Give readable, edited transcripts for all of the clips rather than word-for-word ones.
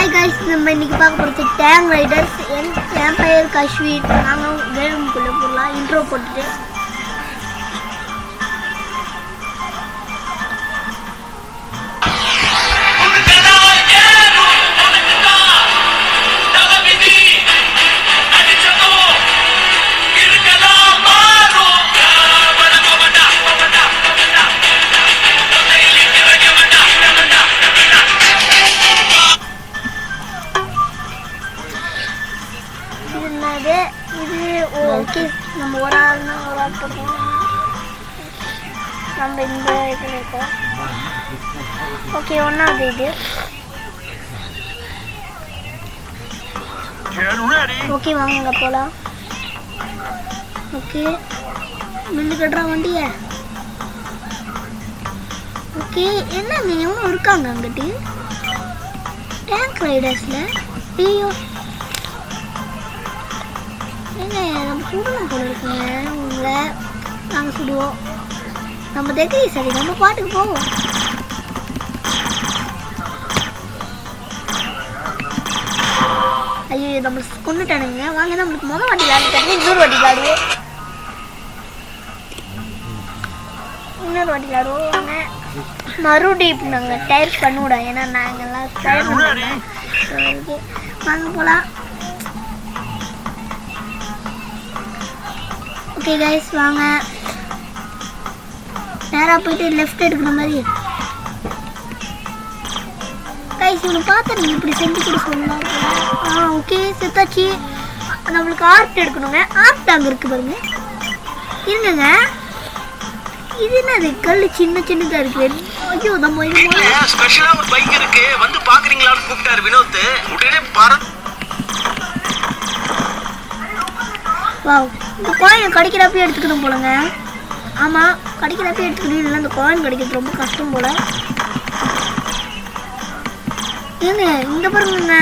Hi guys, நம்ம இன்னைக்கு பார்க்க போறது டேங்க் ரைடர்ஸ். என் பெயர் கஷ்வீர். நாங்க கேமுக்குள்ள போலாம். இன்ட்ரோ போட்டுட்டு ஓகே நம்ம ஒரு ஆள் போடுவோம். நம்ம இந்த இதில் இருக்கோம். ஓகே ஒன்றாவது இது. ஓகே வாங்க போகலாம். ஓகே மில்லு கட்டுறா வண்டியை. ஓகே என்னங்க எவ்வளோ இருக்காங்க அங்கிட்டு டேங்க் ரைடர்ஸில். ஐயோ ஏங்க நம்ம சுடணும் போல இருக்குங்க. உங்களை நாங்கள் சுடுவோம். நம்ம தெரிய சரி நம்ம பாட்டுக்கு போவோம். ஐயோ நம்ம கொண்டுட்டானுங்க. வாங்க நம்மளுக்கு முதல் வாட்டி விளையாடுறாங்க. இன்னொரு வாட்டி விளையாடுவோம். வாங்க மறுபடியும் இப்போ நாங்கள் டயர் பண்ணிவிடோம். ஏன்னா நாங்கள்லாம் டயர் பண்ணுவோம். வாங்க போகலாம். ஓகே கைஸ் வாங்க நேராக போயிட்டு லெஃப்ட் எடுக்கிற மாதிரி. கைஸ் இவனை பார்த்தா நீங்கள் இப்படி செஞ்சு கூட சொல்லலாம். ஓகே செத்தாச்சு. நம்மளுக்கு ஆர்ட் எடுக்கணுங்க. ஆர்ட் அங்கே இருக்குது பாருங்க. இருங்க இது என்னது கல் சின்ன சின்னதாக இருக்கு. ஐயோ நம்ம ஸ்பெஷலாக ஒரு பைக் இருக்கு வந்து பார்க்குறீங்களான்னு கூப்பிட்டாரு வினோத். உடனே வாவ் இந்த காயின் கிடைக்கிறப்ப எடுத்துக்கணும் போலங்க. ஆமாம் கிடைக்கிறப்ப எடுத்துக்கணும். இல்லைன்னா இந்த காயின் கிடைக்கிறது ரொம்ப கஷ்டம் போல. ஏங்க இங்கே பாருங்க.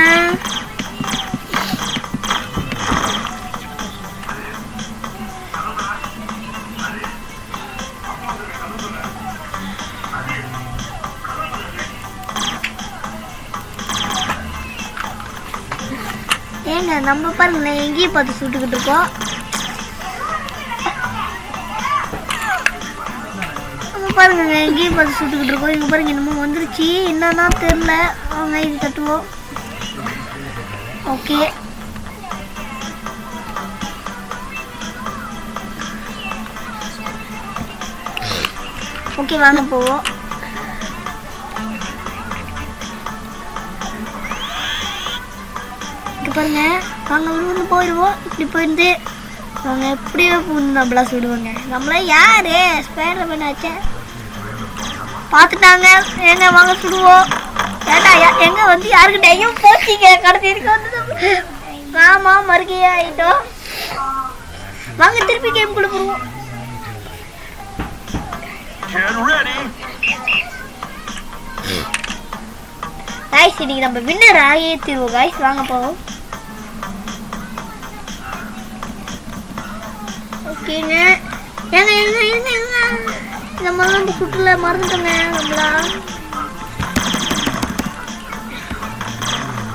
ஏங்க நம்ம பாருங்களேன் எங்கேயும் பார்த்து சுட்டுக்கிட்டு இருக்கோம். பாருங்க எங்கேயும் பார்த்து சுட்டுக்கிட்டு இருக்கோம். இங்கே பாருங்க இன்னமும் வந்துருச்சு. என்னன்னா தெரில. அவங்க இது தட்டுவோம். ஓகே ஓகே வாங்க போவோம். இங்கே பாருங்க வாங்க ஊர்ந்து போயிடுவோம். இப்படி போயிருந்து அவங்க எப்படியோ நம்மளா சுடுவாங்க. நம்மளா யாரு ஸ்பைடர் மேன் ஆச்சே பார்த்துட்டாங்க. எங்க வாங்க சுடுவோம். ஏட்டா எங்க வந்து யாருக்கிட்டையும் போச்சிங்க. கடைசிக்கு வந்து ஆமா மறுக்கையே ஆயிட்டோம். வாங்க திருப்பி கேம் குள்ள போடுவோம். கைஸ் இன்னைக்கு நம்ம வின்னர் ஆகியே தீர்வோம். கைஸ் வாங்க போவோம். ஓகேங்க ஏங்க எங்க எங்க எங்க நம்ம வந்து சுற்றுலா மறந்துட்டோங்க. நம்மளா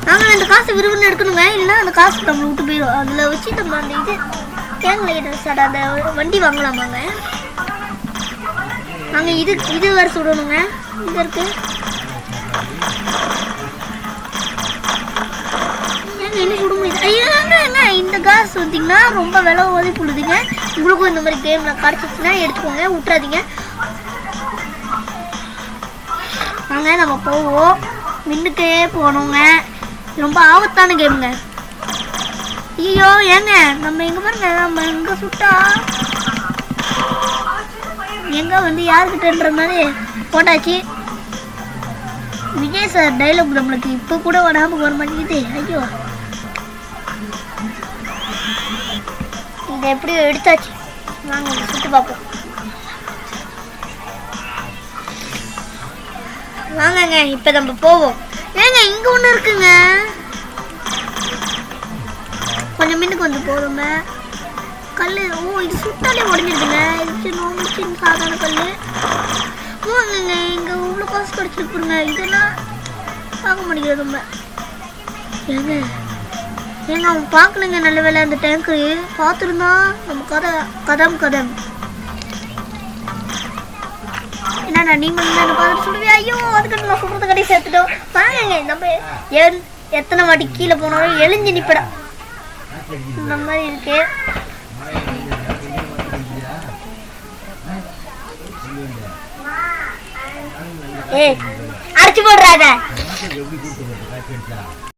நாங்கள் அந்த காசு விரும்புன்னு எடுக்கணுங்க. இல்லைன்னா அந்த காசு நம்மளை விட்டு போயிடும். அதில் வச்சு நம்ம அந்த இது டேங்க் ரைடர்ஸ் அந்த வண்டி வாங்கலாமாங்க. நாங்கள் இது வேறு சுடணுங்க. இங்கே இருக்கு ஏங்க என்ன சுட முடியுது. ஐயோங்க இந்த காசு வந்தீங்கன்னா ரொம்ப விலை ஓதி போடுதுங்க. உங்களுக்கும் இந்த மாதிரி கேமில் கிடச்சிச்சுன்னா எடுத்துக்கோங்க. விட்டுறாதீங்க. வாங்க நம்ம போவோம். மின்னுக்கே போகணுங்க. ரொம்ப ஆபத்தான கேமுங்க. ஐயோ ஏங்க நம்ம எங்கே பாருங்க. நம்ம எங்கே சுட்டா எங்கே வந்து யாருக்கிட்டன்ற மாதிரி போட்டாச்சு. விஜய் சார் டைலாக் நம்மளுக்கு இப்போ கூட ஞாபகம் வர மாட்டேங்குது. ஐயோ இதை எப்படியோ எடுத்தாச்சு. வாங்க சுட்டு பார்ப்போம். வாங்கங்க இப்போ நம்ம போவோம். ஏங்க இங்கே ஒன்று இருக்குங்க. கொஞ்சம் மின்னுக்கு வந்து போதுங்க. கல் இது சுட்டாலே உடஞ்சிடுதுங்க. இது சின்ன சாதாரண கல். வாங்கங்க இங்கே இவ்வளோ காசு கிடச்சிருக்குங்க. இதெல்லாம் பார்க்க முடியாது. ரொம்ப ஏங்க ஏங்க அவன் பார்க்கலங்க. நல்ல வேலை அந்த டேங்க்கு பார்த்துருந்தா நம்ம கதம் என்னண்ணா நீ மட்டும் என்ன பார்த்துட்டு சொல்லுவியா? ஐயோ அதுக்கு நான் சொல்றது கடைசி சேர்த்துட்டோம். வாங்க நம்ம எத்தனை வாட்டி கீழே போனாலும் எழுஞ்சி நிப்படா இந்த மாதிரி இருக்கு. ஏய் அடிச்சு போடுறாங்க.